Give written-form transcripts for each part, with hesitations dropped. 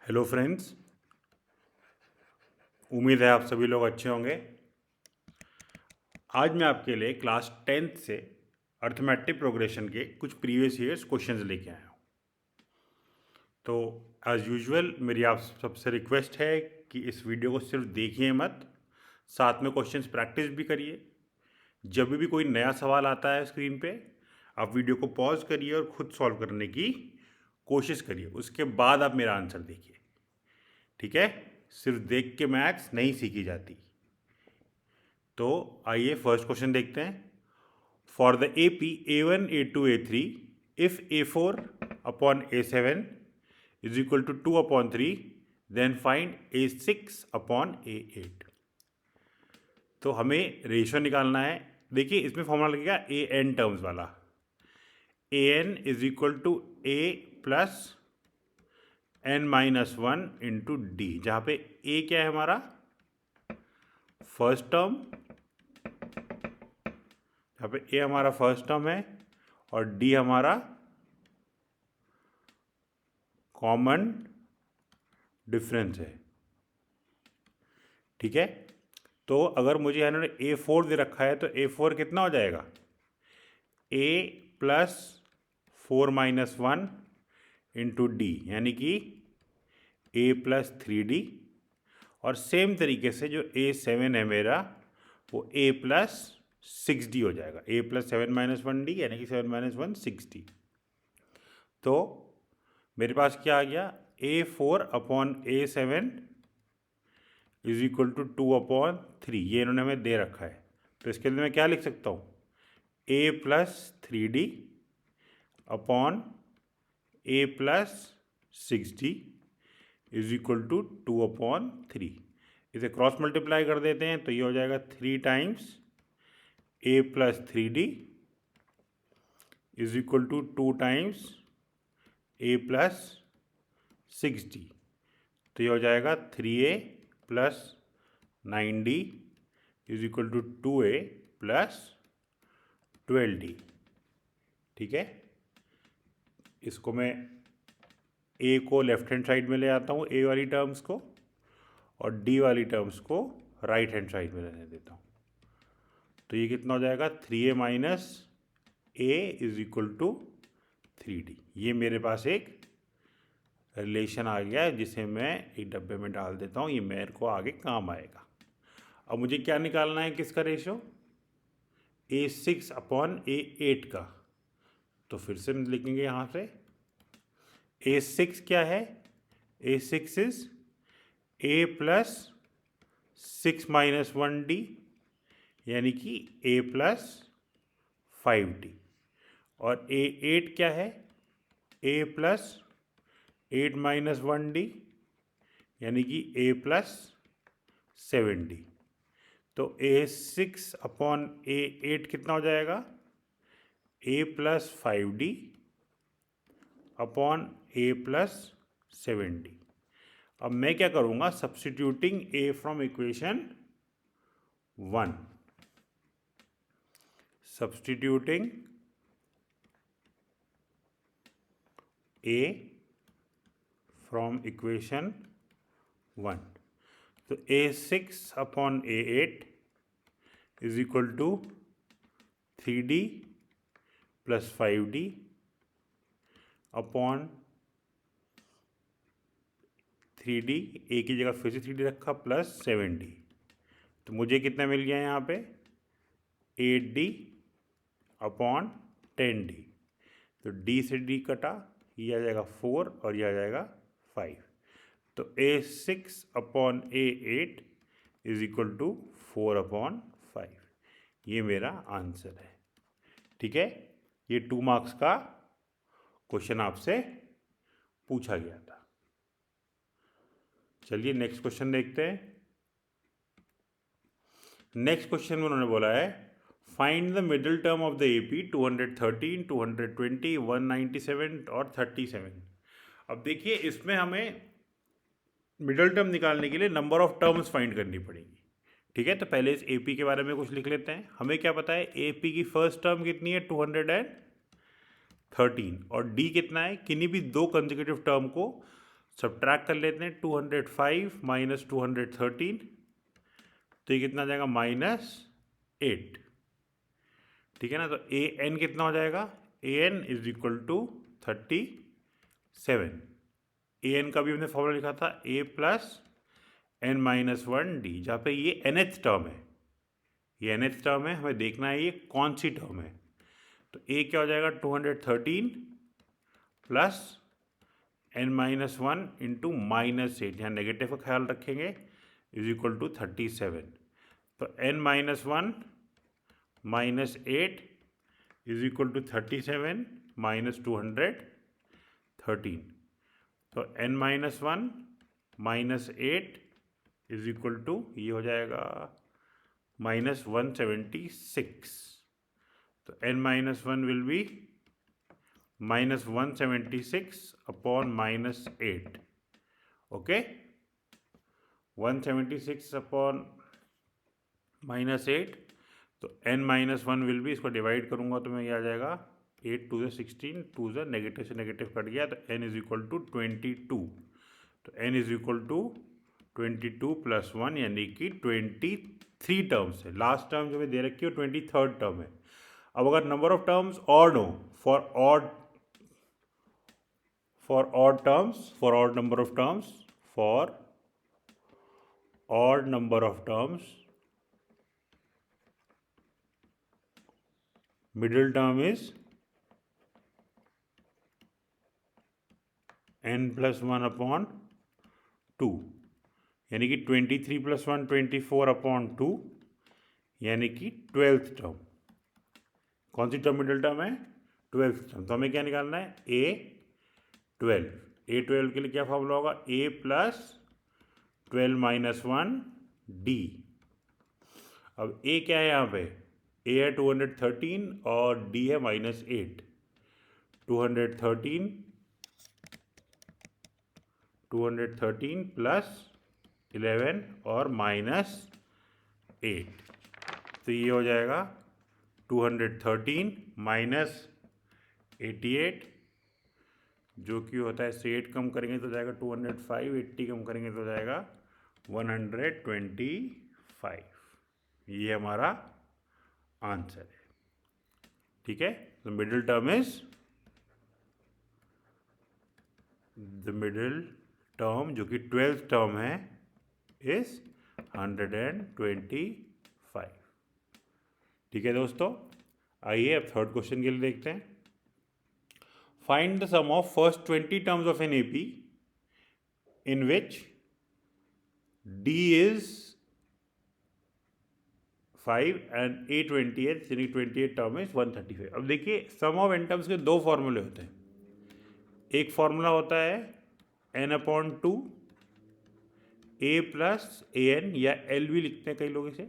Hello friends, उम्मीद है आप सभी लोग अच्छे होंगे। आज मैं आपके लिए क्लास 10th से अर्थमेटिक प्रोग्रेशन के कुछ प्रीवियस ईयर्स क्वेश्चंस लेके आया हूँ। तो एज़ यूजुअल मेरी आप सबसे रिक्वेस्ट है कि इस वीडियो को सिर्फ देखिए मत, साथ में क्वेश्चंस प्रैक्टिस भी करिए। जब भी कोई नया सवाल आता है स्क्रीन पे, आप वीडियो को पॉज करिए और खुद सॉल्व करने की कोशिश करिए। उसके बाद आप मेरा आंसर देखिए, ठीक है? सिर्फ देख के मैथ्स नहीं सीखी जाती। तो आइए फर्स्ट क्वेश्चन देखते हैं। For the A P A1 A2 A3 if A4 upon A7 is equal to 2/3 then find A6 upon A8। तो हमें रेशियो निकालना है। देखिए इसमें फॉर्मूला लगेगा AN टर्म्स वाला। AN is equal to A plus N-1 into D, जहाँ पे A क्या है हमारा फर्स्ट टर्म, यहाँ पे ए हमारा फर्स्ट टर्म है और डी हमारा कॉमन डिफरेंस है, ठीक है। तो अगर मुझे इन्होंने A4 दे रखा है तो A4 कितना हो जाएगा, A प्लस 4-1 इंटू डी, यानी कि A प्लस 3D। और सेम तरीके से जो A7 है मेरा, वो A प्लस 6D हो जाएगा। A प्लस 7-1D यानी कि 7-1 6D। तो मेरे पास क्या आ गया, A4 upon A7 is equal to 2/3। ये इन्होंने हमें दे रखा है, तो इसके लिए मैं क्या लिख सकता हूँ, A plus 3D upon A plus 6D is equal to 2/3। इसे क्रॉस मल्टीप्लाई कर देते हैं तो ये हो जाएगा 3 times A plus 3D is equal to 2 times A plus 6D। तो ये हो जाएगा 3A plus 9D is equal to 2A plus 12D, ठीक है। इसको मैं A को लेफ्ट हैंड साइड में ले आता हूँ, A वाली टर्म्स को, और D वाली टर्म्स को राइट हैंड साइड में लेने देता हूँ। तो ये कितना हो जाएगा, 3A minus A is equal to 3D। ये मेरे पास एक रिलेशन आ गया है जिसे मैं एक डब्बे में डाल देता हूँ, ये मेरे को आगे काम आएगा। अब मुझे क्या निकालना है, किसका रेशो, A6 अपॉन A8 का। तो फिर से लिखेंगे यहाँ से, A6 क्या है, A6 is A plus 6-1D यानी कि A प्लस 5D। और A8 क्या है, A प्लस 8-1D यानी कि A प्लस 7D। तो A6 अपॉन A8 कितना हो जाएगा, A plus 5D upon A plus 7D। अब मैं क्या करूँगा, substituting A from equation 1, substituting A from equation 1। तो A6 upon A8 is equal to 3D plus 5D upon 3D, A की जगह फिर से 3D रखा, प्लस 7D। तो मुझे कितना मिल गया यहाँ पे, 8D अपॉन 10D। तो D से D कटा, ये आ जाएगा 4 और ये आ जाएगा 5। तो A6 upon A8 is equal to 4/5। ये मेरा आंसर है, ठीक है। ये 2 मार्क्स का क्वेश्चन आपसे पूछा गया था। चलिए नेक्स्ट क्वेश्चन देखते हैं। नेक्स्ट क्वेश्चन में उन्होंने बोला है, find the middle term of the AP 213, 220, 197 और 37। अब देखिए इसमें हमें मिडिल टर्म निकालने के लिए नंबर ऑफ टर्म्स फाइंड करनी पड़ेगी, ठीक है। तो पहले इस AP के बारे में कुछ लिख लेते हैं। हमें क्या पता है, AP की फर्स्ट टर्म कितनी है, 213, और D कितना है, किन्हीं भी दो कंसेक्यूटिव टर्म को सब्ट्रैक्ट कर लेते हैं 205 माइनस 213, तो ये कितना आ जाएगा -8। ठीक है ना, तो ए एन कितना हो जाएगा, a n is equal to 37। A n का भी हमने फॉर्मूला लिखा था a plus n minus 1 d, जहाँ पे ये nth टर्म है, ये nth टर्म है, हमें देखना है ये कौन सी टर्म है। तो ए क्या हो जाएगा 213 प्लस एन माइनस 1 इंटू -8, यहाँ नेगेटिव का ख्याल रखेंगे, इज इक्वल टू 37। तो N minus 1 minus 8 is equal to 37 minus 213। तो N minus 1 minus 8 is equal to ये हो जाएगा -176। तो N minus 1 will be -176 upon -8। Okay, 176 upon -8, तो n माइनस 1 विल बी, इसको डिवाइड करूंगा तो मैं ये आ जाएगा 8 2 16, 2 नेगेटिव से नेगेटिव कट गया, तो n इज इक्वल टू 22। तो n is equal to 22 plus 1, यानी कि 23 टर्म्स है। लास्ट टर्म जो मैं दे रखी है 23rd टर्म है। अब अगर नंबर ऑफ टर्म्स ऑड हो, for odd number of terms middle term is n plus 1 upon 2, यानी कि 23 प्लस 1 24 अपॉन 2, यानी कि 12th टर्म। कौन सी टर्म मिडिल टर्म है, 12th टर्म। तो हमें क्या निकालना है, A12 के लिए क्या फॉर्मूला होगा, a प्लस 12 माइनस 1 डी। अब a क्या है यहाँ पे, a है 213 और d है -8। 213 प्लस 11 और -8, तो ये हो जाएगा 213 माइनस 88, जो कि होता है, से 8 कम करेंगे तो जाएगा 205, 80 कम करेंगे तो जाएगा 125। ये हमारा आंसर है। ठीक है, तो मिडिल टर्म जो कि 12th टर्म है, इज 125। ठीक है दोस्तों, आइए अब थर्ड क्वेश्चन के लिए देखते हैं। Find the sum of first 20 terms of an AP in which d is 5 and a 28, यानी 28 टर्म इज 135। अब देखिए, सम ऑफ एन टर्म्स के दो फॉर्मूले होते हैं। एक फॉर्मूला होता है n/2 a plus A N, या एल भी लिखते हैं कई लोग इसे,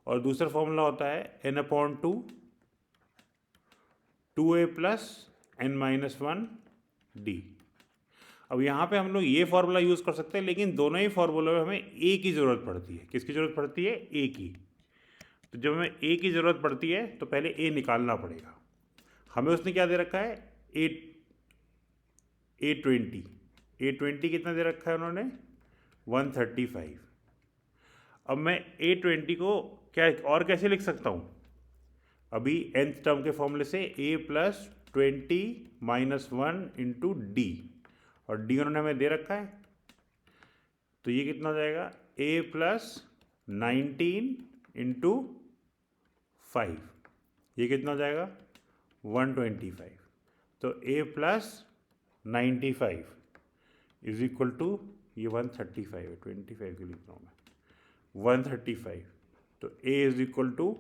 और दूसरा फॉर्मूला होता है n/2 2a plus n-1 d। अब यहाँ पे हम लोग ये फॉर्मूला यूज़ कर सकते हैं, लेकिन दोनों ही फॉर्मूला में हमें a की ज़रूरत पड़ती है। किसकी ज़रूरत पड़ती है, a की। तो जब हमें a की ज़रूरत पड़ती है तो पहले a निकालना पड़ेगा। हमें उसने क्या दे रखा है, A20 कितना दे रखा है उन्होंने, 135। अब मैं A20 को क्या और कैसे लिख सकता हूँ, अभी nth टर्म के फॉर्मूले से a plus 20 minus 1 into D, और डी उन्होंने हमें दे रखा है, तो ये कितना हो जाएगा, a प्लस 19 इंटू 5, ये कितना हो जाएगा 125। तो a plus 95 is equal to, ये 135 है, 25 के लिख रहा हूँ मैं, 135। तो a is equal to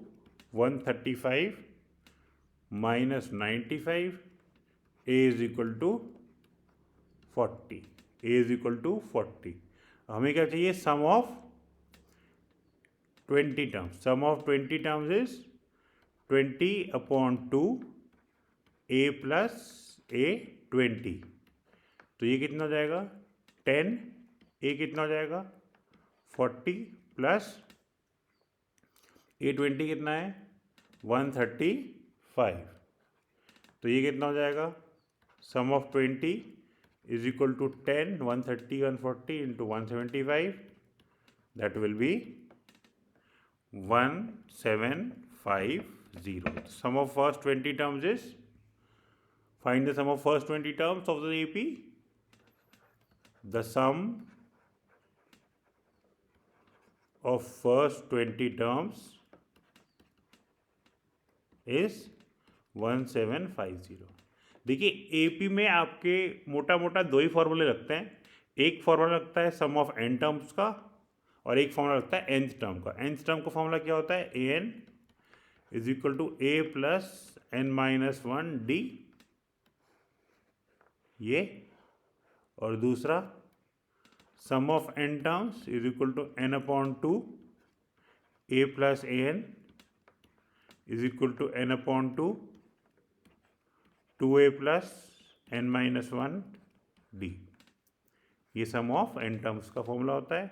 135 minus 95, a is equal to 40, a is equal to 40। हमें क्या चाहिए, sum of 20 terms. Sum of 20 terms is 20/2 a plus A20, तो ये कितना हो जाएगा 10, a कितना हो जाएगा 40 प्लस A20 कितना है 135, तो ये कितना हो जाएगा, sum of 20 is equal to 10, 130, 140 into 175. That will be 1750. Sum of first 20 terms is, find the sum of first 20 terms of the AP. The sum of first 20 terms is 1750. देखिए AP में आपके मोटा मोटा दो ही फॉर्मूले लगते हैं. एक फॉर्मूला लगता है सम ऑफ n टर्म्स का और एक फॉर्मूला लगता है nth टर्म का. nth टर्म का फॉर्मूला क्या होता है? an is equal to a plus n minus 1 d, ये. और दूसरा sum of n terms is equal to n upon 2 a plus an is equal to n upon 2 2a plus n minus 1 d. ये sum of n terms का formula होता है.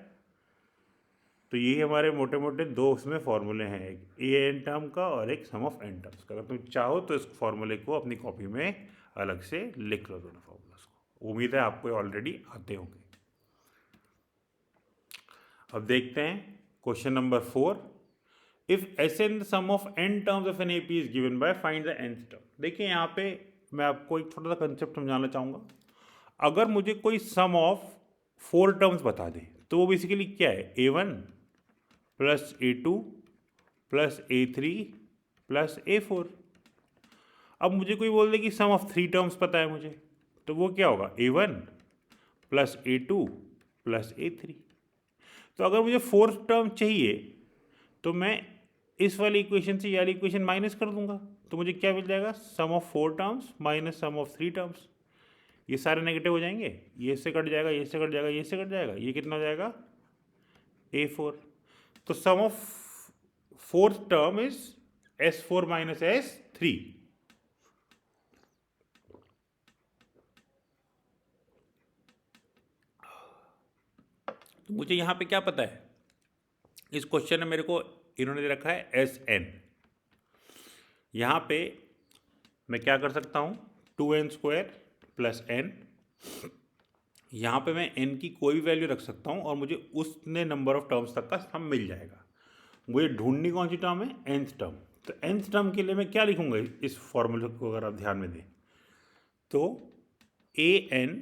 तो ये हमारे मोटे मोटे दो उसमें फॉर्मूले हैं, एक ए एन टर्म का और एक सम ऑफ n टर्म्स का. अगर तुम चाहो तो इस फॉर्मूले को अपनी कॉपी में अलग से लिख लो दोनों फॉर्मूलास को. उम्मीद है आपको ऑलरेडी आते होंगे. अब देखते हैं question number 4. If S N the sum of n terms of an A P is given by find the nth term. देखिए यहाँ पे मैं आपको एक छोटा सा कंसेप्ट समझाना चाहूँगा. अगर मुझे कोई सम ऑफ 4 टर्म्स बता दे तो वो बेसिकली क्या है? a1 plus a2 plus a3 plus a4. अब मुझे कोई बोल दे कि सम ऑफ 3 टर्म्स पता है मुझे, तो वो क्या होगा? a1 plus a2 plus a3. तो अगर मुझे 4 टर्म चाहिए तो मैं इस वाली इक्वेशन से ये वाली इक्वेशन माइनस कर दूंगा, तो मुझे क्या मिल जाएगा? Sum of 4 terms minus sum of 3 terms. ये सारे नेगेटिव हो जाएंगे, ये से कट जाएगा, ये से कट जाएगा, ये से कट जाएगा, ये कितना हो जाएगा? a4. तो sum of 4th term is s4 minus s3. तो मुझे यहां पे क्या पता है? इस क्वेश्चन में मेरे को इन्होंने दे रखा है sn. यहां पे मैं क्या कर सकता हूं? 2n square plus n. यहाँ पे मैं n की कोई भी वैल्यू रख सकता हूँ और मुझे उसने नंबर ऑफ टर्म्स तक का सम मिल जाएगा. मुझे ढूंढनी कौन सी टर्म है? nth term. तो nth टर्म के लिए मैं क्या लिखूंगा इस फॉर्मूले को अगर आप ध्यान में दें तो an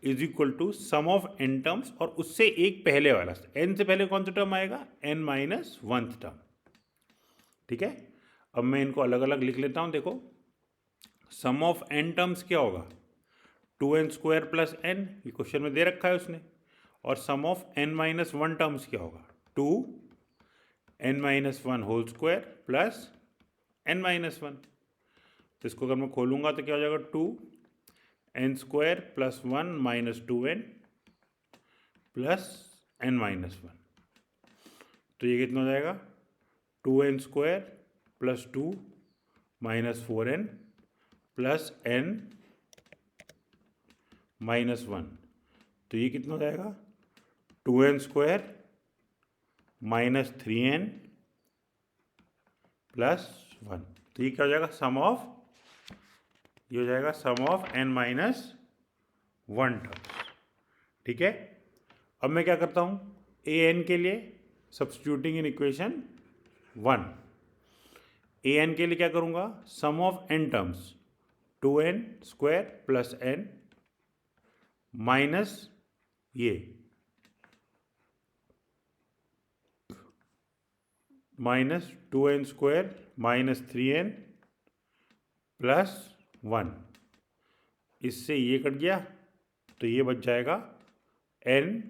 is equal to sum of n terms और उससे एक पहले वाला. n से पहले कौन सा टर्म आएगा? n minus 1th term. ठीक है. अब मैं इनको अलग अलग लिख लेता हूँ. देखो सम ऑफ n टर्म्स क्या होगा? 2n स्क्वायर प्लस n, ये क्वेश्चन में दे रखा है उसने. और sum of n minus 1 terms क्या होगा? 2n minus 1 whole square plus n minus 1. तो इसको अगर मैं खोलूंगा तो क्या हो जाएगा? 2n square plus 1 minus 2n plus n minus 1. तो ये कितना हो जाएगा? 2n square plus 2 minus 4n plus n minus 1. तो ये कितना हो जाएगा? 2n square minus 3n plus 1. तो ये क्या हो जाएगा? सम ऑफ, ये हो जाएगा sum of n minus 1 terms. ठीक है. अब मैं क्या करता हूँ? an के लिए सब्स्टिट्यूटिंग इन इक्वेशन 1. an के लिए क्या करूँगा? Sum of n terms 2n square plus n minus ये minus 2n square minus 3n plus 1. इससे ये कट गया तो ये बच जाएगा n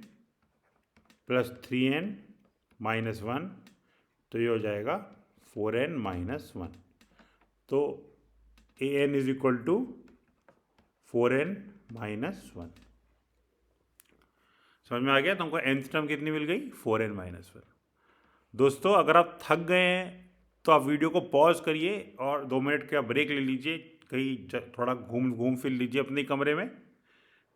प्लस 3n माइनस 1. तो ये हो जाएगा 4n माइनस 1. तो an is equal to 4n minus 1. समझ में आ गया? तुमको nth टर्म कितनी मिल गई? 4n minus 1. दोस्तों अगर आप थक गए हैं तो आप वीडियो को पॉज करिए और 2 मिनट का ब्रेक ले लीजिए, कहीं थोड़ा घूम फिर लीजिए अपने कमरे में.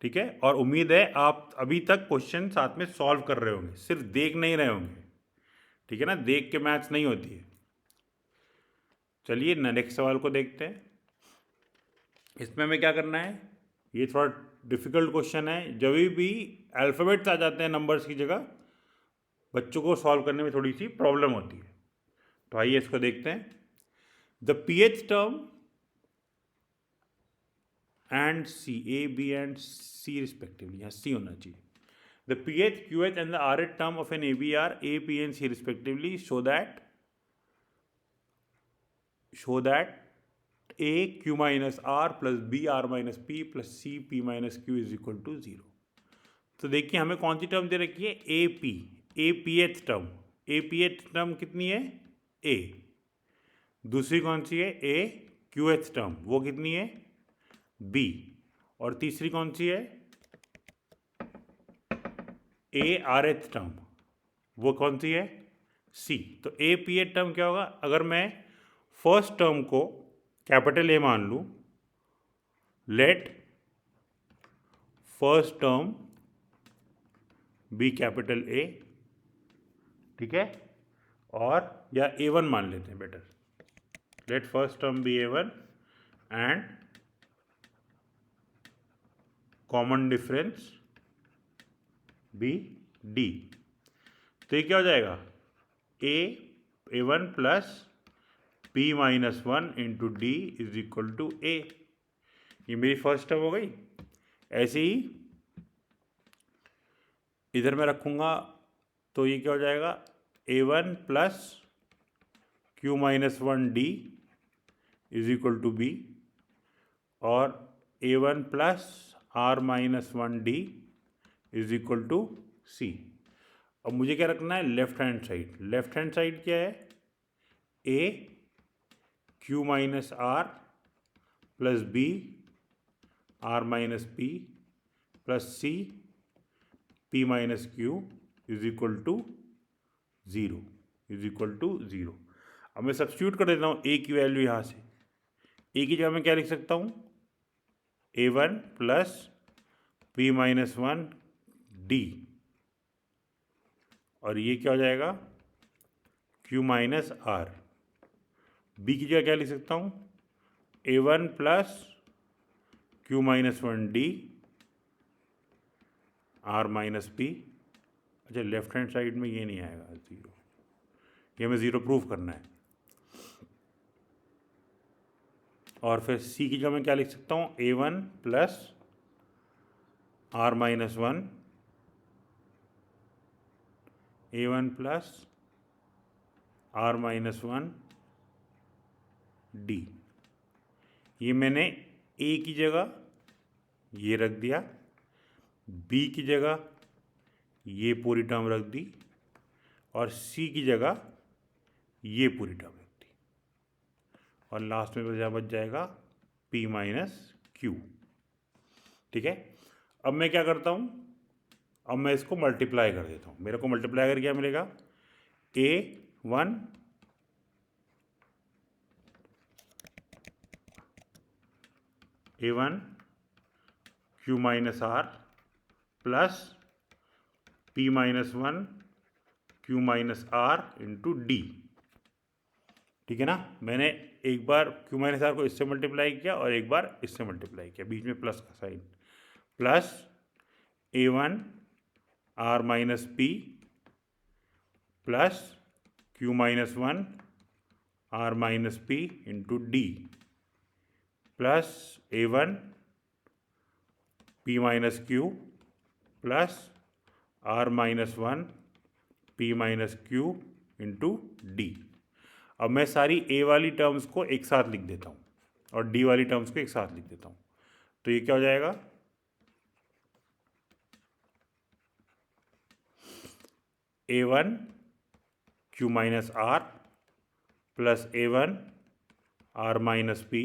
ठीक है. और उम्मीद है आप अभी तक क्वेश्चन साथ में सॉल्व कर रहे होंगे, सिर्फ देख नहीं रहे होंगे. ठीक है ना? देख के मैथ्स नहीं होती है. चलिए नेक्स्ट सवाल को देखते हैं. इसमें हमें क्या करना है? ये थोड़ा डिफिकल्ट क्वेश्चन है। जब भी अल्फ़ाबेट्स आ जाते हैं नंबर्स की जगह, बच्चों को सॉल्व करने में थोड़ी सी प्रॉब्लम होती है। तो आइए इसको देखते हैं। The pH term and C, A B and C respectively, यहाँ सी होना चाहिए। The pH, QH and the RH term of an AB are A, P and C respectively, so that A Q minus R plus B R minus P plus C P minus Q is equal to 0। तो देखिए हमें कौन सी term दे रखी है, A P, A P H term. A P H term कितनी है, ए। दूसरी कौन सी है, ए क्यू एच टर्म, वो कितनी है, बी। और तीसरी कौन सी है, ए आर एच टर्म, वो कौन सी है, सी। तो ए पी एच टर्म क्या होगा, अगर मैं फर्स्ट टर्म को कैपिटल ए मान लूँ, let first term be capital A, ठीक है, और या ए वन मान लेते हैं better. Let first term be a one and common difference be d. तो ये क्या हो जाएगा, a one plus p minus one into d is equal to a. ये मेरी फर्स्ट टर्म हो गई। ऐसे ही इधर मैं रखूँगा तो ये क्या हो जाएगा, a one plus Q minus one d is equal to b, और a one plus are minus one d is equal to c. अब मुझे क्या रखना है, left hand side. Left hand side क्या है, a q minus r plus b r minus P plus c p minus q is equal to zero, is equal to zero. अब मैं substitute कर देता हूँ ए की वैल्यू यहाँ से। ए की जगह मैं क्या लिख सकता हूँ, a one plus p minus one d, और ये क्या हो जाएगा, क्यू माइनस आर। बी की जगह क्या लिख सकता हूँ, a one plus Q minus one d r minus p. अच्छा, लेफ्ट हैंड साइड में ये नहीं आएगा ज़ीरो, ये हमें ज़ीरो प्रूफ करना है। और फिर सी की जगह मैं क्या लिख सकता हूँ, a one plus are minus one, a one plus are minus one d. ये मैंने ए की जगह ये रख दिया, बी की जगह ये पूरी टर्म रख दी, और सी की जगह ये पूरी टर्म रख दी, और लास्ट में बच जाएगा पी माइनस क्यू। ठीक है, अब मैं क्या करता हूँ, अब मैं इसको मल्टीप्लाई कर देता हूँ। मेरे को मल्टीप्लाई कर क्या मिलेगा, a one q minus r plus p minus one q minus r into d. ठीक है ना, मैंने एक बार क्यू माइनस आर को इससे मल्टीप्लाई किया और एक बार इससे मल्टीप्लाई किया, बीच में प्लस का sign, plus A one are minus P plus Q minus one are minus P into D, plus A one P minus Q plus are minus one P minus Q into D. अब मैं सारी ए वाली terms को एक साथ लिख देता हूँ और डी वाली टर्म्स को एक साथ लिख देता हूँ। तो ये क्या हो जाएगा, a one q minus r plus A one are minus P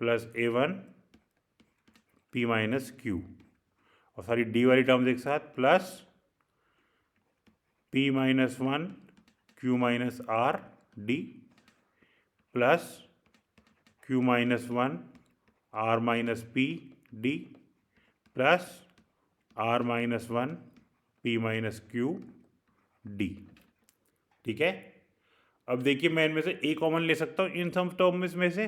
plus A one P minus q, और सारी डी वाली टर्म्स एक साथ, plus p minus one q minus r d plus Q minus one are minus p d plus are minus one P minus q d. ठीक है, अब देखिए मैं इनमें से ए कॉमन ले सकता हूँ इन सम टर्म्स में से।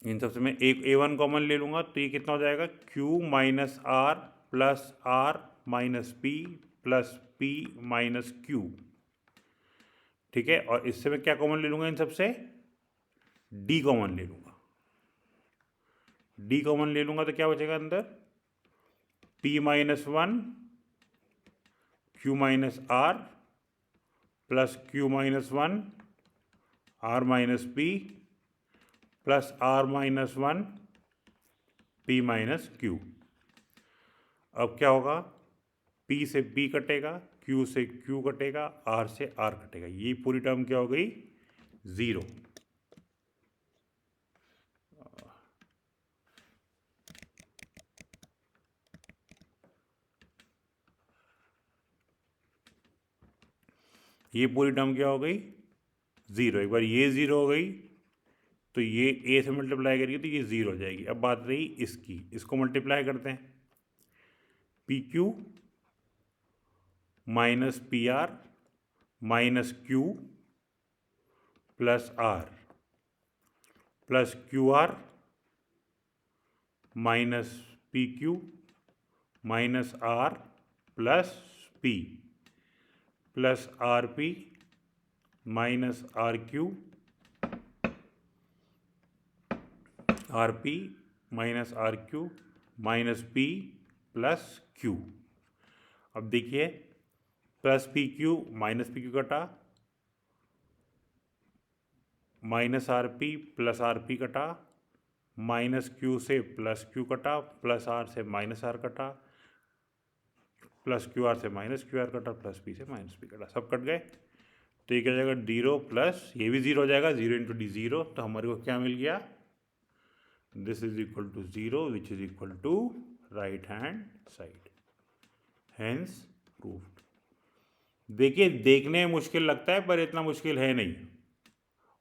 इन सबसे मैं एक A1 कॉमन ले लूँगा तो ये कितना हो जाएगा, Q minus R plus R minus P plus P minus Q। ठीक है, और इससे मैं क्या कॉमन ले लूँगा, इन सबसे D कॉमन ले लूँगा। D कॉमन ले लूँगा तो क्या बचेगा अंदर, P minus 1 Q minus R plus Q minus 1 R minus P plus R minus 1 P minus Q। अब क्या होगा, P से P कटेगा, Q से Q कटेगा, R से R कटेगा, ये पूरी टर्म क्या हो गई, 0। ये पूरी टर्म क्या हो गई, 0। एक बार ये 0 हो गई तो ये A से मल्टीप्लाई करिए तो ये 0 हो जाएगी। अब बात रही इसकी, इसको मल्टीप्लाई करते हैं, PQ minus PR minus Q plus R plus QR minus PQ minus R plus P plus RP minus RQ RP minus RQ minus P plus Q। अब देखिए, प्लस PQ माइनस PQ कटा, minus RP plus RP कटा, minus Q से plus Q कटा, plus R से minus R कटा, plus QR से minus QR कटा, प्लस P से माइनस P कटा, सब कट गए। तो ये क्या हो जाएगा, 0 प्लस ये भी 0 हो जाएगा, 0 इंटू डी 0। तो हमारे को क्या मिल गया, this is equal to 0 which is equal to right hand side, hence proved. देखिए, देखने में मुश्किल लगता है पर इतना मुश्किल है नहीं,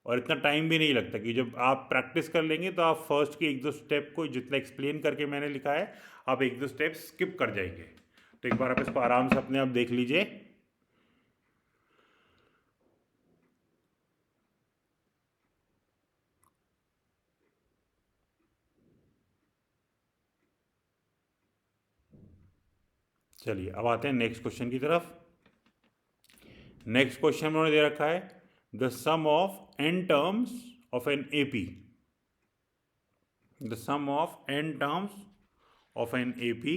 और इतना टाइम भी नहीं लगता, कि जब आप प्रैक्टिस कर लेंगे तो आप फर्स्ट के एक दो स्टेप को जितना एक्सप्लेन करके मैंने लिखा है, आप एक दो स्टेप स्किप कर जाएंगे। तो एक बार आप इसको आराम से अपने आप देख लीजिए। चलिए अब आते हैं नेक्स्ट क्वेश्चन की तरफ। नेक्स्ट क्वेश्चन उन्होंने दे रखा है, the sum of n terms of an AP, the sum of n terms of an AP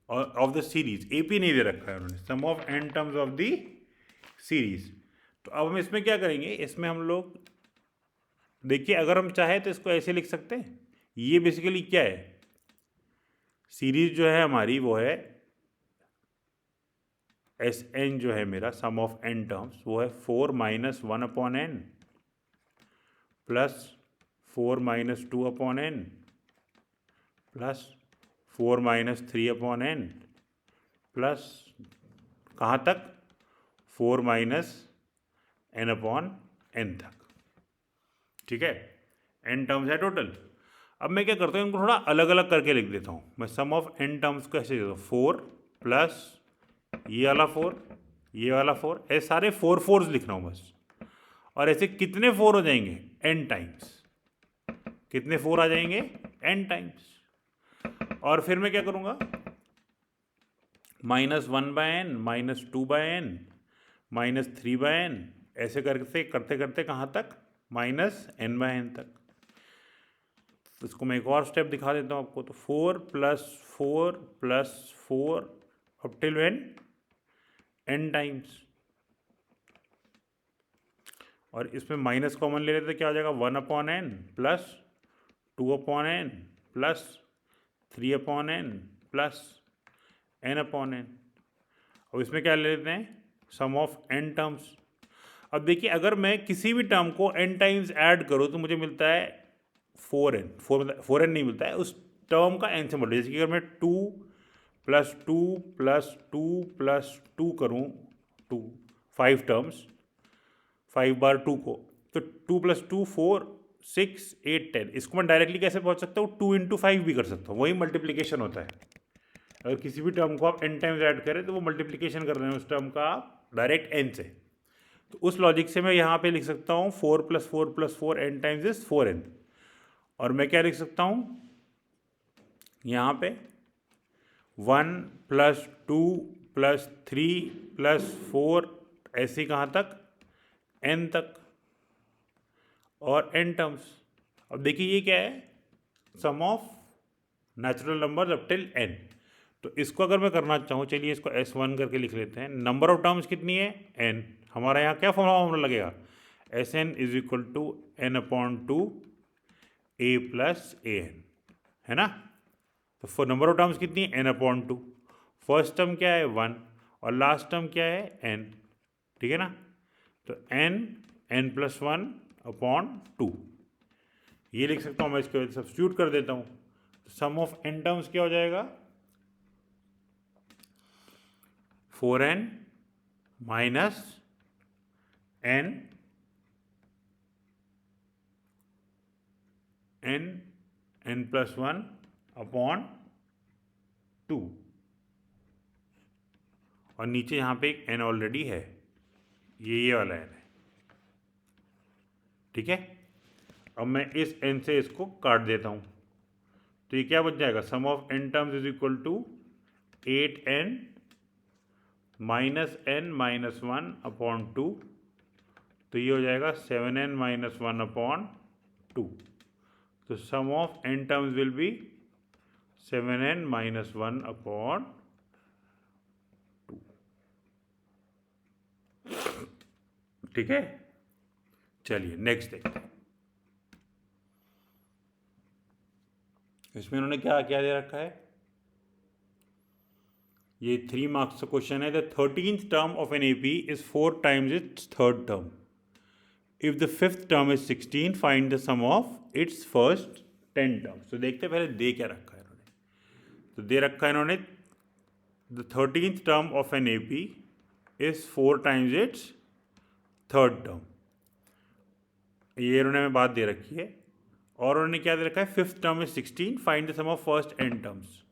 of the series, AP नहीं दे रखा है उन्होंने, sum of n terms of the series. तो अब हम इसमें क्या करेंगे, इसमें हम लोग देखिए, अगर हम चाहे तो इसको ऐसे लिख सकते हैं, ये बेसिकली क्या है, सीरीज जो है हमारी वो है Sn जो है मेरा सम ऑफ n टर्म्स, वो है 4 minus 1 upon n plus 4 minus 2 upon n plus 4 minus 3 upon n plus कहाँ तक, 4 माइनस n अपॉन n तक। ठीक है, n टर्म्स है टोटल। अब मैं क्या करता हूँ, इनको थोड़ा अलग अलग करके लिख देता हूँ। मैं सम ऑफ n टर्म्स को ऐसे देता हूँ, 4 प्लस ये वाला 4, ये वाला 4, ऐसे सारे 4 4s लिख रहा हूँ बस। और ऐसे कितने 4 हो जाएंगे, n टाइम्स, कितने 4 आ जाएंगे, n टाइम्स। और फिर मैं क्या करूँगा, minus 1 by n, minus 2 by n, minus 3 by n, ऐसे करते करते करते कहाँ तक, माइनस n बाय n तक। तो इसको मैं एक और स्टेप दिखा देता हूँ आपको। तो 4 plus 4 plus 4 up till n times, और इसमें माइनस कॉमन ले लेते क्या हो जाएगा, 1 upon n plus 2 upon n plus 3 upon n plus n upon n। अब इसमें क्या ले लेते हैं, सम ऑफ n टर्म्स। अब देखिए, अगर मैं किसी भी टर्म को n टाइम्स ऐड करूँ तो मुझे मिलता है 4n, 4n नहीं मिलता है, उस टर्म का n से मल्टीप्लाई। जैसे कि अगर मैं 2 प्लस 2 प्लस 2 प्लस 2 करूँ, 2 5 टर्म्स, 5 बार 2 को, तो 2 प्लस 2 4 6 8 10। इसको मैं डायरेक्टली कैसे पहुँच सकता हूँ, 2 इंटू 5 भी कर सकता हूँ, वही मल्टीप्लिकेशन होता है। अगर किसी भी टर्म को आप n टाइम्स ऐड करें तो वो मल्टीप्लिकेशन कर रहे हैं उस टर्म का आप डायरेक्ट n से। तो उस लॉजिक से मैं यहाँ पे लिख सकता हूँ 4 plus 4 plus 4 n times is 4n। और मैं क्या लिख सकता हूँ यहाँ पे 1 + 2 + 3 + 4 ऐसे कहाँ तक n तक और n टर्म्स। अब देखिए ये क्या है, sum of natural number up till n। तो इसको अगर मैं करना चाहूँ, चलिए इसको S1 करके लिख लेते हैं। नंबर ऑफ टर्म्स कितनी है n, हमारा यहाँ क्या फॉर्मूला लगेगा, Sn = n/2 a + an, है ना। तो फॉर नंबर ऑफ टर्म्स कितनी है n/2, फर्स्ट टर्म क्या है 1 और लास्ट टर्म क्या है n, ठीक है ना। तो n+1/2 ये लिख सकता हूँ मैं, इसके वजह सब्स्टिट्यूट कर देता हूँ। सम ऑफ n टर्म्स क्या हो जाएगा 4n - n+1/2 और नीचे यहाँ पे एक n ऑलरेडी है, ये वाला n है, ठीक है। अब मैं इस n से इसको काट देता हूँ, तो ये क्या बच जाएगा, sum of n terms = 8n - n-1/2, तो ये हो जाएगा 7n - 1/2। तो sum of n terms will be 7n - 1/2। ठीक है, चलिए नेक्स्ट देखते हैं। इसमें इन्होंने क्या क्या दे रखा है, ये 3 मार्क्स का क्वेश्चन है। The 13th term of an AP is 4 times its third term. If the 5th term is 16, find the sum of its first 10 terms. तो देखते हैं पहले दे क्या रखा है इन्होंने। तो दे रखा है इन्होंने the 13th term of an AP is 4 times its third term, ये इन्होंने बात दे रखी है। और उन्होंने क्या दे रखा है, 5th term is 16, find the sum of first n terms.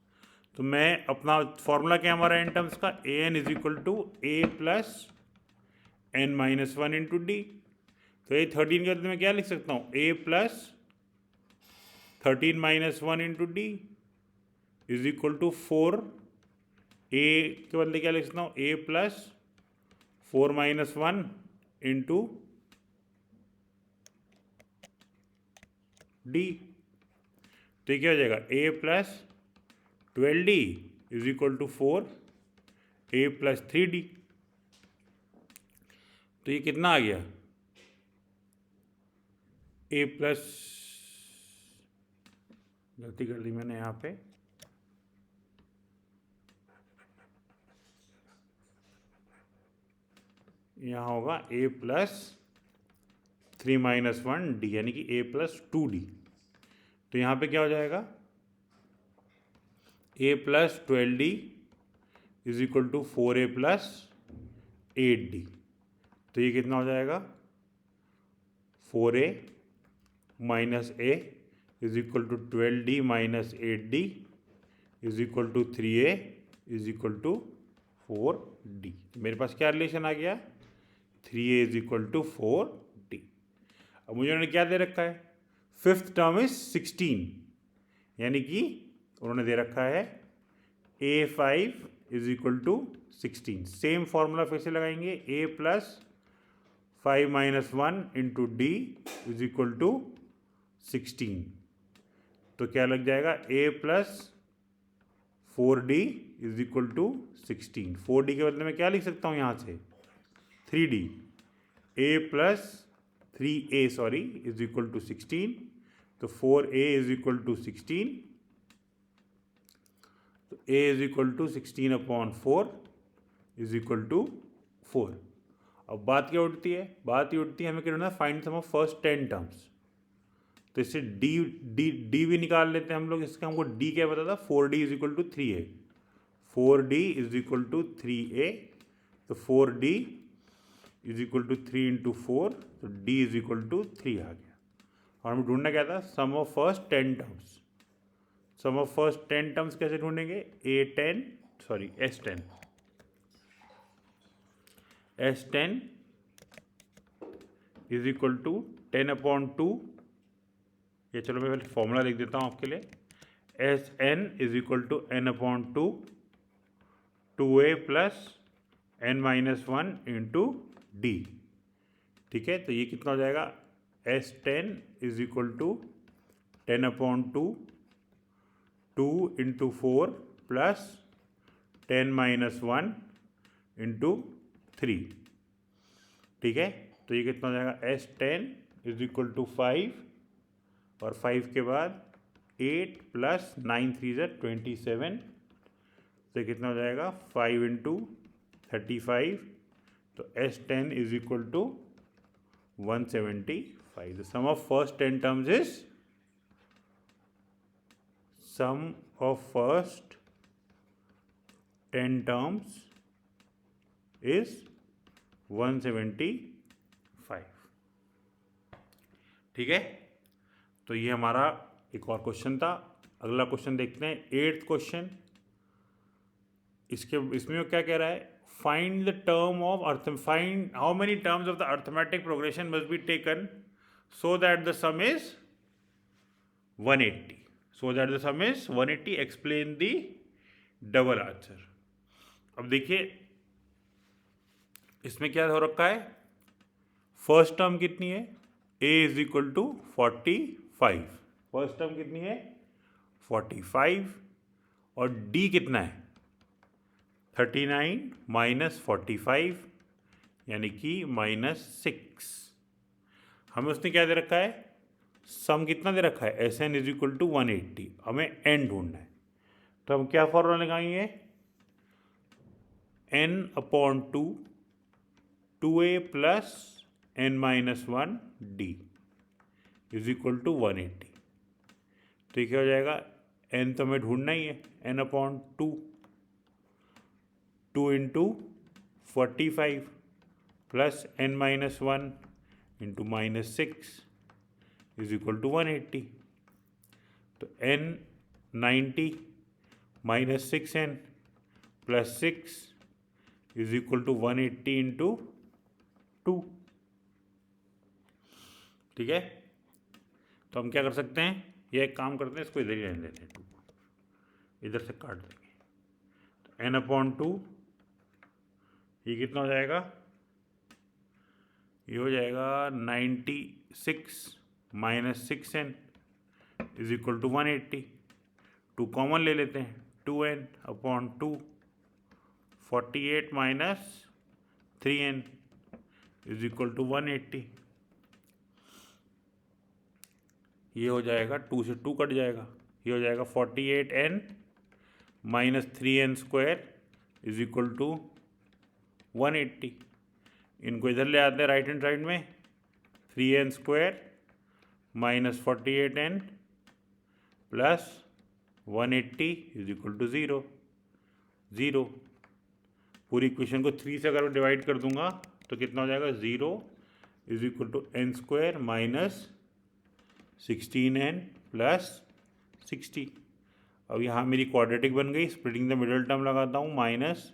तो मैं अपना फॉर्मूला क्या हमारा n टर्म्स का, an = a + n-1 × d। तो ये 13 के बदले में क्या लिख सकता हूँ, a + 13 - 1 × d = 4। a के बदले क्या लिख सकता हूँ, a + 4 - 1 × d। तो ये क्या हो जाएगा, a + 12d = 4, a + 3d। तो ये कितना आ गया, a प्लस, गलती कर दी मैंने यहाँ पे, यहाँ होगा a + 3 - 1d यानी कि a + 2d। तो यहाँ पे क्या हो जाएगा, a + 12d = 4a + 8d। तो ये कितना हो जाएगा, 4a - a = 12d - 8d = 3a = 4d। मेरे पास क्या रिलेशन आ गया, 3a = 4d। अब मुझे उन्होंने क्या दे रखा है, 5th टर्म इज 16, यानी कि उन्होंने दे रखा है a5 = 16। सेम फॉर्मूला फिर से लगाएंगे, a + 5 - 1 × d = 16। तो क्या लग जाएगा, a + 4d = 16। 4d के बदले में क्या लिख सकता हूँ यहाँ से, 3d। a + 3a = 16। तो 4a = 16, तो a = 16/4 = 4। अब बात क्या उठती है, बात ये उठती है हमें क्या ढूंढना है, find sum of first 10 terms. तो इससे d भी निकाल लेते हैं हम लोग। इसका हमको d क्या पता था, 4d = 3a, 4d = 3a। तो 4d = 3 × 4, तो d = 3 आ गया। और हमें ढूंढना क्या था, sum of first 10 terms. Sum of first 10 terms कैसे ढूंढेंगे, S10 = 10/2 ये चलो मैं पहले फॉर्मूला लिख देता हूँ आपके लिए। S n is equal to n upon two 2a plus n minus 1 into d. ठीक है, तो ये कितना हो जाएगा, S ten is equal to 10 upon two 2 into 4 plus 10 minus 1 into 3। ठीक है, तो ये कितना हो जाएगा, S ten is equal to 5 और 5 के बाद 8 प्लस 9 3 ज़ा 27, तो कितना हो जाएगा 5 इंटू 35, तो S ten is equal to 175। The sum of first 10 terms is sum of first 10 terms is 175। ठीक है, तो ये हमारा एक और क्वेश्चन था। अगला क्वेश्चन देखते हैं, 8th क्वेश्चन। इसमें वो क्या कह रहा है, find the term of find how many terms of the arithmetic progression must be taken so that the some is 180। So that the sum is 180, explain the double answer। अब देखिए इसमें क्या हो रखा है, फर्स्ट टर्म कितनी है, a is equal to 45। First term कितनी है 45 और d कितना है 39 माइनस 45 यानी कि -6। हमें उसने क्या दे रखा है, सम कितना दे रखा है, S n is equal to 180। हमें एन ढूंढना है, तो हम क्या फॉर्मूला लगाएंगे, n upon two 2a plus n minus 1 d is equal to 180। तो ये क्या हो जाएगा, n तो हमें ढूंढना ही है, n upon two into 45 plus n minus 1 into -6 is equal to 180। तो n 90 minus 6n plus 6 is equal to 180 into 2। ठीक है, तो हम क्या कर सकते हैं, ये एक काम करते हैं, इसको इधर ही रहने देते हैं, 2 इधर से काट देंगे। तो n अपॉन टू ये कितना हो जाएगा, ये हो जाएगा 96 minus 6n is equal to 180। 2 common ले लेते हैं, 2n upon 2 48 minus 3n is equal to 180। ये हो जाएगा 2 से 2 कट जाएगा, ये हो जाएगा 48n minus 3n square is equal to 180। इनको इधर ले आते हैं राइट हैंड साइड में, 3n square minus 48n plus 180 is equal to 0। पूरी इक्वेशन को 3 से अगर मैं डिवाइड कर दूंगा तो कितना हो जाएगा, 0 is equal to n square minus 16n plus 60। अब यहाँ मेरी क्वाड्रेटिक बन गई, स्प्लिटिंग द मिडल टर्म लगाता हूँ, minus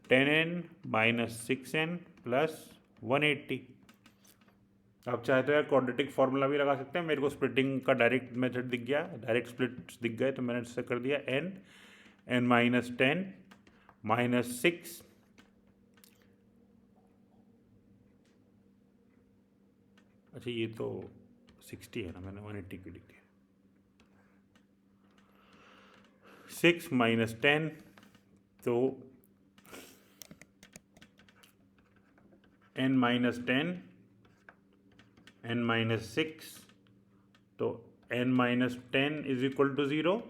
10n minus 6n plus 180। आप चाहे तो यार क्वाड्रेटिक फार्मूला भी लगा सकते हैं, मेरे को स्प्लिटिंग का डायरेक्ट मेथड दिख गया, डायरेक्ट स्प्लिट दिख गए, तो मैंने इससे कर दिया n माइनस 10 माइनस 6 अच्छा ये तो 60 है ना, मैंने 180 क्यों लिख दिया, 6 माइनस 10 तो n माइनस 10 n माइनस 6 तो n minus 10 is equal to 0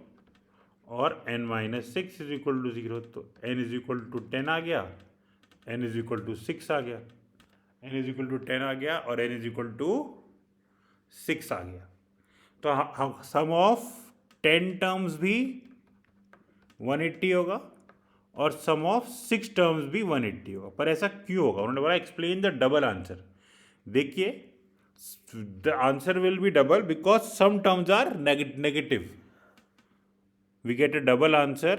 और n minus 6 is equal to 0। तो n इज इक्वल टू 10 आ गया, n इज इक्वल टू 6 आ गया, n इज इक्वल टू 10 आ गया और n इज इक्वल टू 6 आ गया। तो हम सम ऑफ 10 टर्म्स भी 180 होगा और सम ऑफ 6 टर्म्स भी 180 होगा। पर ऐसा क्यों होगा, उन्होंने बोला एक्सप्लेन द डबल आंसर। देखिए the answer will be double because some terms are negative. we get a double answer,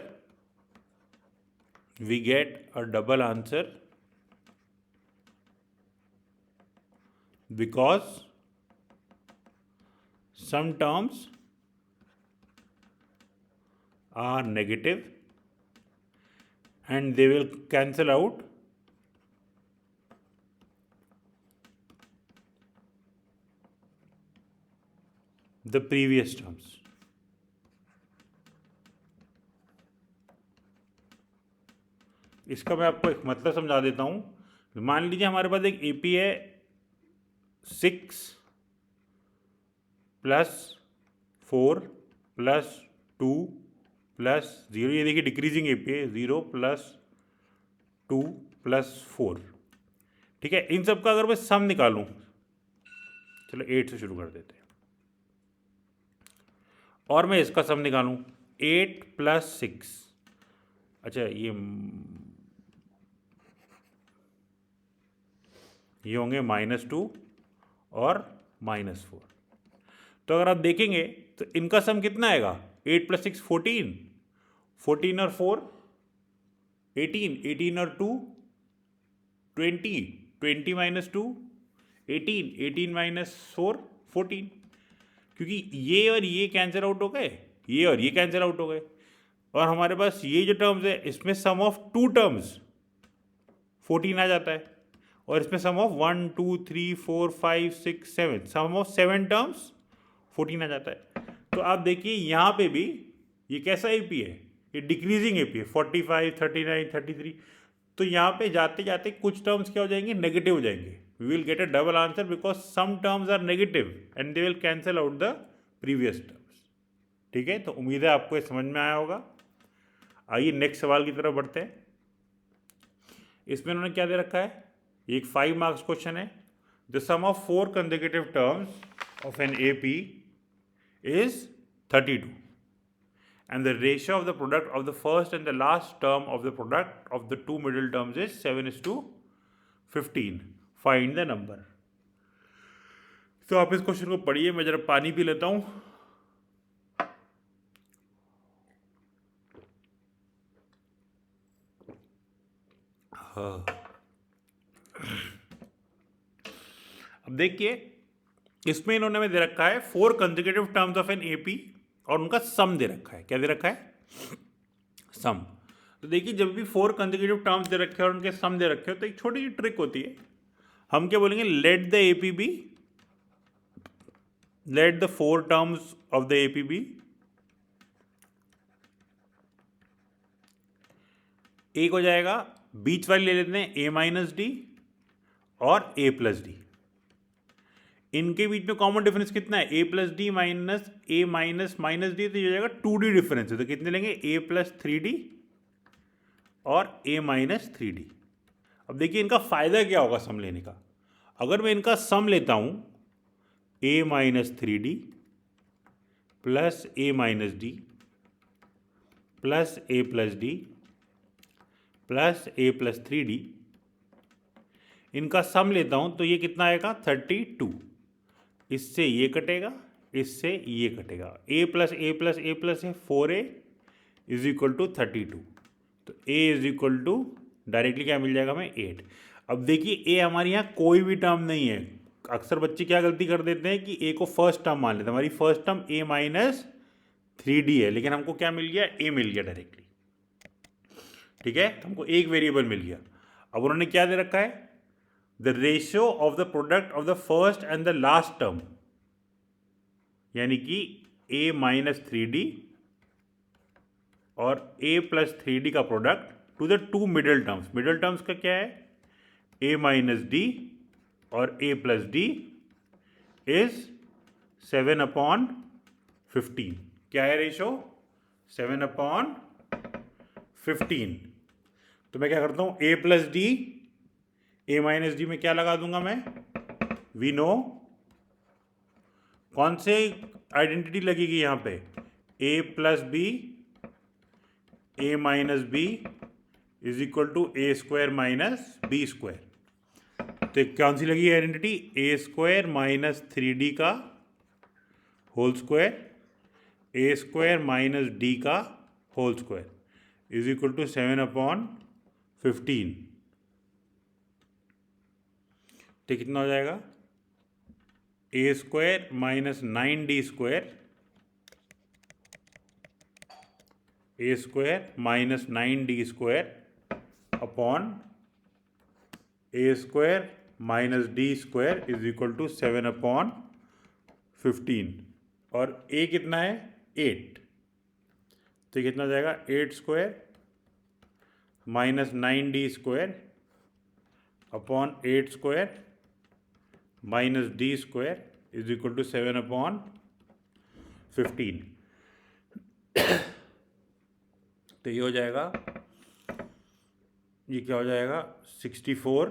because some terms are negative and they will cancel out the previous terms. इसका मैं आपको एक मतलब समझा देता हूँ। मान लीजिए हमारे पास एक AP है 6 + 4 + 2 + 0, ये देखिए डिक्रीजिंग AP है, 0 + 2 + 4, ठीक है। इन सब का अगर मैं सम निकालूं, चलो 8 से शुरू कर देते हैं, और मैं इसका सम निकालूं 8 + 6, अच्छा ये होंगे -2 और -4। तो अगर आप देखेंगे तो इनका सम कितना आएगा, 8 + 6 14, 14 और 4 18, 18 और 2 20, 20 - 2 18, 18 - 4 14, क्योंकि ये और ये कैंसिल आउट हो गए, ये और ये कैंसिल आउट हो गए, और हमारे पास ये जो टर्म्स है इसमें सम ऑफ 2 टर्म्स 14 आ जाता है, और इसमें सम ऑफ 1 2 3 4 5 6 7 सम ऑफ 7 टर्म्स 14 आ जाता है। तो आप देखिए यहाँ पे भी ये कैसा एपी है, ये डिक्रीजिंग एपी है, 45 39 33। तो यहाँ पे जाते जाते कुछ टर्म्स क्या हो जाएंगे, नेगेटिव हो जाएंगे। We will get a double answer because some terms are negative and they will cancel out the previous terms, ठीक है। तो उम्मीद है आपको ये समझ में आया होगा। आइए नेक्स्ट सवाल की तरफ बढ़ते हैं। इसमें उन्होंने क्या दे रखा है, एक 5 मार्क्स क्वेश्चन है। The sum of 4 consecutive terms of an AP is 32 and the ratio of the product of the first and the last term of the product of the two middle terms is 7:15. Find the number. तो आप इस question को पढ़िए, मैं जरा पानी P लेता हूं। अब देखिए इसमें इन्होंने में दे रखा है 4 consecutive terms of an AP और उनका सम दे रखा है। क्या दे रखा है, सम। तो देखिए जब भी 4 कंसेक्यूटिव टर्म्स दे रखे हैं और उनके सम दे रखे हो तो एक छोटी सी ट्रिक होती है। हम क्या बोलेंगे, let the AP be, let the 4 terms of the AP be एक हो जाएगा, बीच वाली ले लेते हैं A - D और A + D। इनके बीच में कॉमन डिफरेंस कितना है, A + D minus A minus D, तो ये हो जाएगा 2D डिफरेंस है। तो कितने लेंगे, A + 3D और A - 3D। अब देखिए इनका फायदा क्या होगा सम लेने का। अगर मैं इनका सम लेता हूं A - 3D plus A - D plus A + D plus A + 3D, इनका सम लेता हूं तो ये कितना आएगा, 32। इससे ये कटेगा, इससे ये कटेगा, A + A + A + है 4A = 32। तो A डायरेक्टली क्या मिल जाएगा हमें, 8। अब देखिए A हमारे यहाँ कोई भी टर्म नहीं है। अक्सर बच्चे क्या गलती कर देते हैं कि A को फर्स्ट टर्म मान लेते हैं। हमारी फर्स्ट टर्म A - 3D है, लेकिन हमको क्या मिल गया, A मिल गया डायरेक्टली, ठीक है। हमको एक वेरिएबल मिल गया। अब उन्होंने क्या दे रखा है, the ratio of the product of the first and the last term, यानी कि A - 3D और A + 3D का product to the 2 middle terms. Middle terms का क्या है, A - D और A + D इज 7/15। क्या है रेशियो, 7/15। तो मैं क्या करता हूं, A + D, A - D में क्या लगा दूंगा मैं, वी नो कौन से आइडेंटिटी लगेगी यहां पे, A + B A - B = A² - B²। तो कौन सी लगी आइडेंटिटी, A² - 3D का होल स्क्वायर A² - D का होल स्क्वायर = 7/15। तो कितना हो जाएगा, a square minus 9d² a square minus 9d² upon a square minus d² is equal to 7/15 और ए कितना है 8, तो कितना हो जाएगा 8² minus 9d² upon 8² minus d² is equal to 7/15। तो ये हो जाएगा, ये क्या हो जाएगा 64,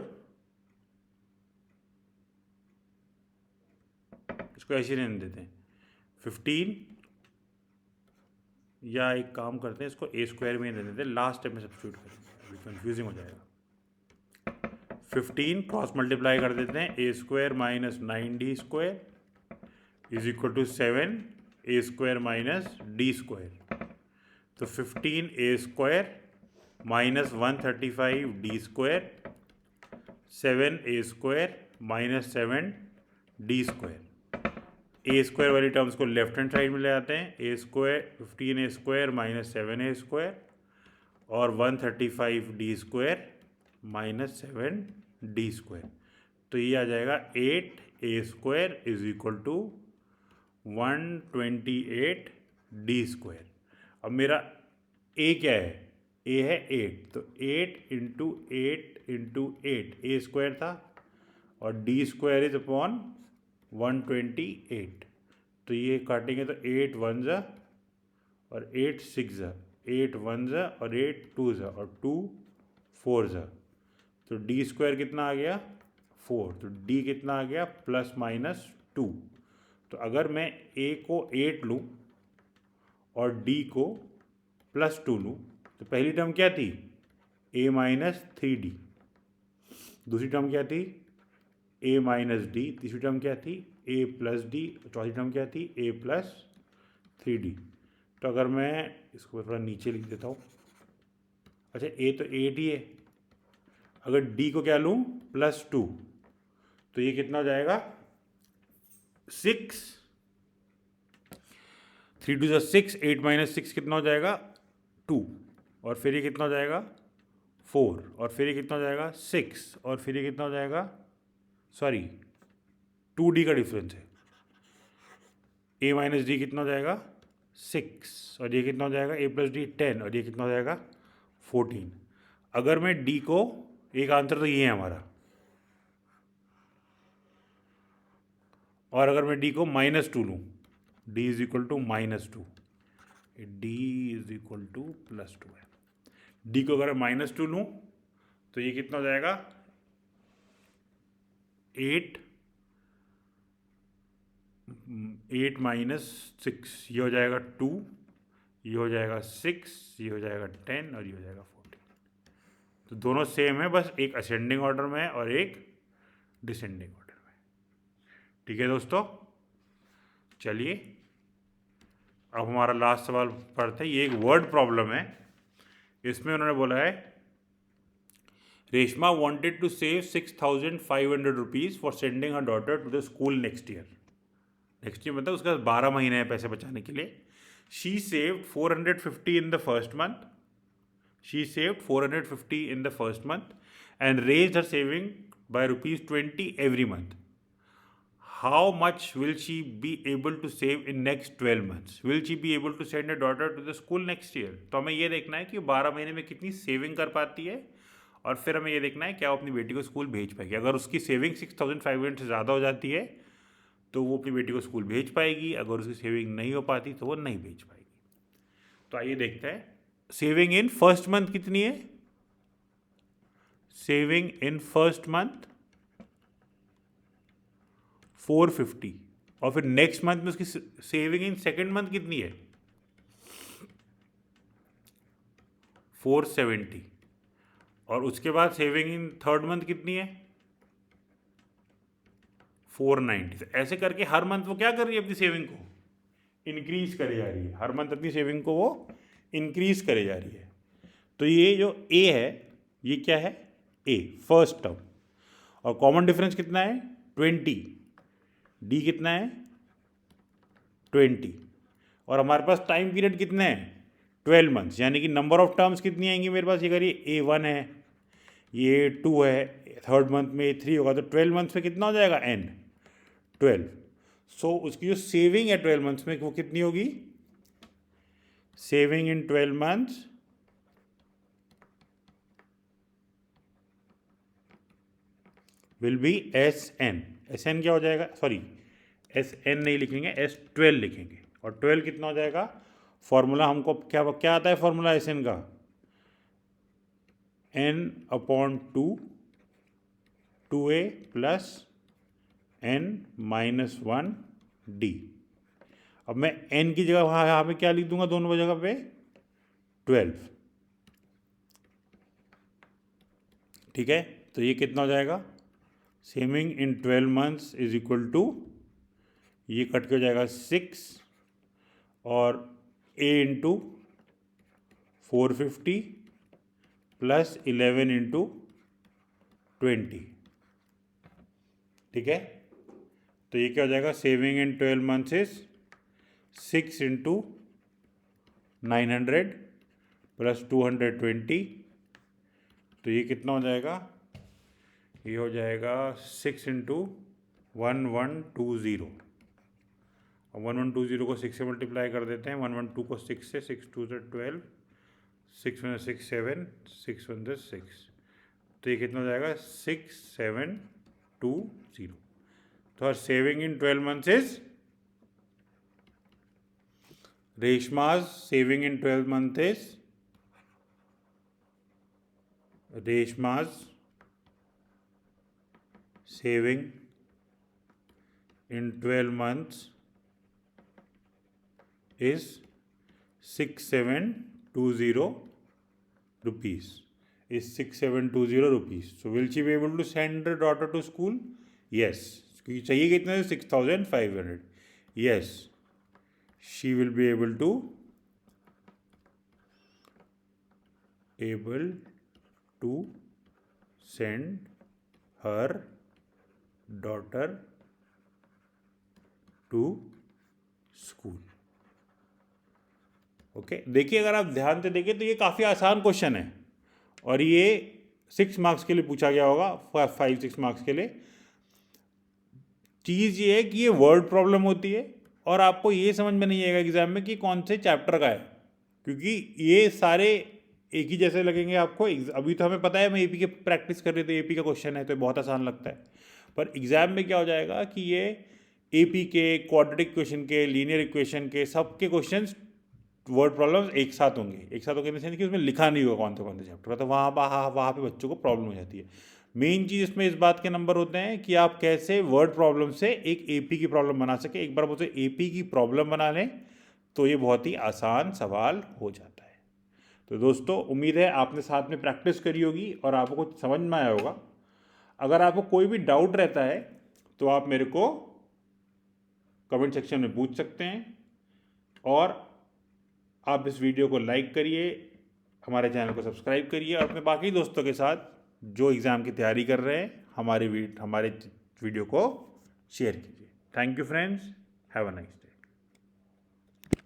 इसको ऐसे रहने देते हैं 15, या एक काम करते हैं इसको a² में रहने देते हैं, लास्ट स्टेप में सब्स्टिट्यूट करेंगे, अभी कंफ्यूजिंग हो जाएगा। 15 क्रॉस मल्टीप्लाई कर देते हैं, a² minus 9d² is equal to 7 a² minus d², तो 15 a² minus 135 d², 7 a² minus 7 d²। a² वाली टर्म्स को लेफ्ट हैंड साइड में ले आते हैं, a² 15 a² माइनस 7 a² और 135 d² माइनस 7 d², तो ये आ जाएगा 8 a² is equal to 128 d²। अब मेरा a क्या है, a है 8, तो 8 इंटू 8 इंटू 8 a² था और d² इज अपॉन 128, तो ये काटेंगे तो 8 1 जा और 8 6 जा, 8 1 जा और 8 2 जा और 2 4 जा, तो d² कितना आ गया 4, तो d कितना आ गया प्लस माइनस 2। तो अगर मैं a को 8 लूँ और d को प्लस 2 लूँ, तो पहली टर्म क्या थी a माइनस 3d, दूसरी टर्म क्या थी a माइनस d, तीसरी टर्म क्या थी a प्लस d, चौथी टर्म क्या थी a प्लस 3d। तो अगर मैं इसको थोड़ा नीचे लिख देता हूँ, अच्छा a तो 8 ही है, अगर d को क्या लूँ प्लस 2, तो ये कितना हो जाएगा 6, 3 2 6, 8 माइनस 6 कितना हो जाएगा 2, और फिर ये कितना हो जाएगा 4, और फिर ये कितना हो जाएगा 6, और फिर ये कितना हो जाएगा, सॉरी 2d का डिफरेंस है, a माइनस डी कितना हो जाएगा 6, और ये कितना हो जाएगा a प्लस डी 10, और ये कितना हो जाएगा 14। अगर मैं d को, एक आंसर तो ये है हमारा, और अगर मैं d को -2 लूँ, d is equal to -2, d is equal to +2 है, d को अगर -2 लूँ तो ये कितना हो जाएगा 8 माइनस 6, ये हो जाएगा 2, ये हो जाएगा 6, ये हो जाएगा 10 और ये हो जाएगा 14। तो दोनों सेम है, बस एक असेंडिंग ऑर्डर में है और एक डिसेंडिंग ऑर्डर में। ठीक है दोस्तों, चलिए अब हमारा लास्ट सवाल पढ़ते हैं। ये एक वर्ड प्रॉब्लम है, इसमें उन्होंने बोला है Reshma wanted to save 6,500 rupees for sending her daughter to the school next year. Next year मतलब उसके पास 12 महीने हैं पैसे बचाने के लिए। She saved 450 in the first month, she saved 450 in the first month and raised her saving by ₹20 every month. How much will she be able to save in next 12 months? Will she be able to send her daughter to the school next year? तो हमें ये देखना है कि 12 महीने में कितनी saving कर पाती है, और फिर हमें ये देखना है क्या वो अपनी बेटी को स्कूल भेज पाएगी। अगर उसकी सेविंग 6,500 से ज़्यादा हो जाती है तो वो अपनी बेटी को स्कूल भेज पाएगी, अगर उसकी सेविंग नहीं हो पाती तो वो नहीं भेज पाएगी। तो आइए देखते हैं, सेविंग इन फर्स्ट मंथ कितनी है, सेविंग इन फर्स्ट मंथ 450, और फिर नेक्स्ट मंथ में उसकी सेविंग इन सेकेंड मंथ कितनी है 470, और उसके बाद सेविंग इन थर्ड मंथ कितनी है 490। तो ऐसे करके हर मंथ वो क्या कर रही है, अपनी सेविंग को इंक्रीज करे जा रही है, हर मंथ अपनी सेविंग को वो इंक्रीज करे जा रही है। तो ये जो ए है ये क्या है ए फर्स्ट टर्म, और कॉमन डिफरेंस कितना है 20, डी कितना है 20, और हमारे पास टाइम पीरियड कितने हैं 12 मंथ्स, यानी कि नंबर ऑफ टर्म्स कितनी आएंगी मेरे पास, ये करिए A1 है, ये 2 है, थर्ड मंथ में A3 होगा, तो 12 मंथ्स में कितना हो जाएगा n 12। सो उसकी जो सेविंग है 12 मंथ्स में वो कितनी होगी, saving in 12 months will be SN। SN क्या हो जाएगा, सॉरी SN नहीं लिखेंगे, S12 लिखेंगे, और 12 कितना हो जाएगा, फॉर्मूला हमको क्या क्या आता है फॉर्मूला SN का, n/2 2a plus n-1 d। अब मैं n की जगह यहाँ पे क्या लिख दूंगा, दोनों जगह पे 12, ठीक है। तो ये कितना हो जाएगा, saving in 12 months is equal to, ये कट के हो जाएगा 6 और a इंटू 450 प्लस 11 इंटू 20, ठीक है। तो ये क्या हो जाएगा, saving in 12 months is 6 into 900 plus 220, तो ये कितना हो जाएगा, ये हो जाएगा 6 इंटू 1120। अब 1120 को 6 से मल्टीप्लाई कर देते हैं, 112 को 6 से, 6 2 से 12, 6 1 6 7, 6 1 6, तो ये कितना हो जाएगा 6720। तो our saving in 12 months is, Reshma's saving in 12 months is, Reshma's saving in 12 months is 6720 rupees. Is 6720 rupees. So will she be able to send her daughter to school? Yes. क्योंकि चाहिए कितना है 6500. Yes, she will be able to send her daughter to school. Okay, देखिए अगर आप ध्यान से देखें तो ये काफ़ी आसान क्वेश्चन है, और ये 6 मार्क्स के लिए पूछा गया होगा, 5-6 मार्क्स के लिए। चीज़ ये है कि ये वर्ड प्रॉब्लम होती है, और आपको ये समझ में नहीं आएगा एग्जाम में कि कौन से चैप्टर का है, क्योंकि ये सारे एक ही जैसे लगेंगे आपको। अभी तो हमें पता है, मैं AP की प्रैक्टिस कर रहे थे, AP का क्वेश्चन है तो बहुत आसान लगता है, पर एग्जाम में क्या हो जाएगा कि ये AP के क्वाड्रेटिक क्वेश्चन के, लीनियर इक्वेशन के, सबके क्वेश्चन वर्ड प्रॉब्लम्स एक साथ होंगे इन द सेंस कि उसमें लिखा नहीं होगा कौन से चैप्टर का, तो वहाँ पे बच्चों को प्रॉब्लम हो जाती है। मेन चीज़ इसमें इस बात के नंबर होते हैं कि आप कैसे वर्ड प्रॉब्लम से एक AP की प्रॉब्लम बना सके। एक बार वो AP की प्रॉब्लम बना लें तो ये बहुत ही आसान सवाल हो जाता है। तो दोस्तों, उम्मीद है आपने साथ में प्रैक्टिस करी होगी और आपको कुछ समझ में आया होगा। अगर आपको कोई भी डाउट रहता है तो आप मेरे को कमेंट सेक्शन में पूछ सकते हैं, और आप इस वीडियो को लाइक करिए, हमारे चैनल को सब्सक्राइब करिए, और अपने बाकी दोस्तों के साथ जो एग्ज़ाम की तैयारी कर रहे हैं हमारे वीडियो को शेयर कीजिए। Thank you friends, have a nice day.